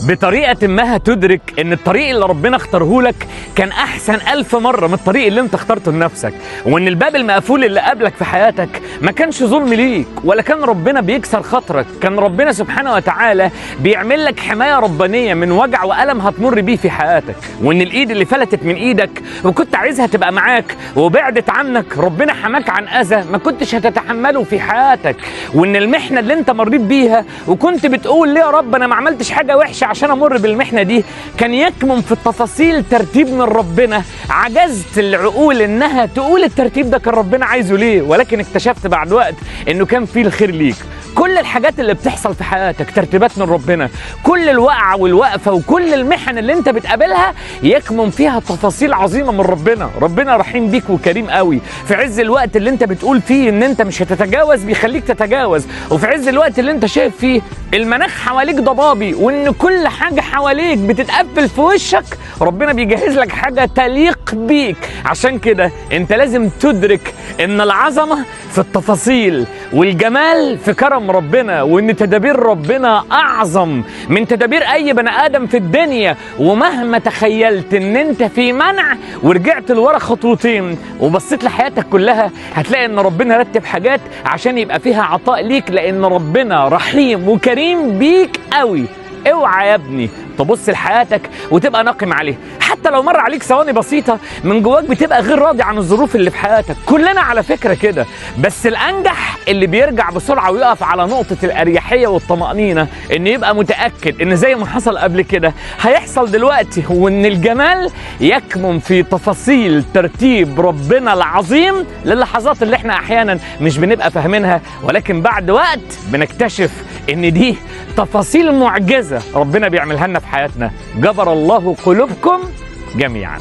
بطريقة ما هتدرك ان الطريق اللي ربنا اختاره لك كان احسن 1000 مرة من الطريق اللي انت اخترته لنفسك، وان الباب المقفول اللي قابلك في حياتك ما كانش ظلم ليك، ولا كان ربنا بيكسر خاطرك، كان ربنا سبحانه وتعالى بيعمل لك حماية ربانية من وجع وألم هتمر بيه في حياتك، وان الايد اللي فلتت من ايدك وكنت عايزها تبقى معاك وبعدت عنك ربنا حماك عن اذى ما كنتش هتتحمله في حياتك، وان المحنة اللي انت مريت بيها وكنت بتقول ليه يا رب انا ما عملتش حاجة وحشة عشان امر بالمحنة دي، كان يكمن في التفاصيل ترتيب من ربنا عجزت العقول انها تقول الترتيب ده كان ربنا عايزه ليه، ولكن اكتشفت بعد وقت انه كان فيه الخير ليك. كل الحاجات اللي بتحصل في حياتك ترتيبات من ربنا، كل الوقعة والوقفة وكل المحن اللي انت بتقابلها يكمن فيها تفاصيل عظيمة من ربنا. ربنا رحيم بيك وكريم قوي، في عز الوقت اللي انت بتقول فيه ان انت مش هتتجاوز بيخليك تتجاوز، وفي عز الوقت اللي انت شايف فيه المناخ حواليك ضبابي وان كل حاجة حواليك بتتقفل في وشك ربنا بيجهز لك حاجة تليق بيك. عشان كده انت لازم تدرك ان العظمة في التفاصيل والجمال في كرم ربنا، وان تدابير ربنا اعظم من تدابير اي بني ادم في الدنيا. ومهما تخيلت ان انت في منع ورجعت لورا خطوتين وبصيت لحياتك كلها هتلاقي ان ربنا رتب حاجات عشان يبقى فيها عطاء ليك، لان ربنا رحيم وكريم بيك قوي. اوعى يا ابني تبص لحياتك وتبقى ناقم عليها، حتى لو مر عليك ثواني بسيطة من جواك بتبقى غير راضي عن الظروف اللي في حياتك. كلنا على فكرة كده، بس الأنجح اللي بيرجع بسرعة ويقف على نقطة الأريحية والطمأنينة، إن يبقى متأكد إن زي ما حصل قبل كده هيحصل دلوقتي، وإن الجمال يكمن في تفاصيل ترتيب ربنا العظيم للحظات اللي احنا أحيانا مش بنبقى فاهمينها، ولكن بعد وقت بنكتشف إن دي تفاصيل معجزة ربنا بيعملها لنا في حياتنا. جبر الله قلوبكم جميعا.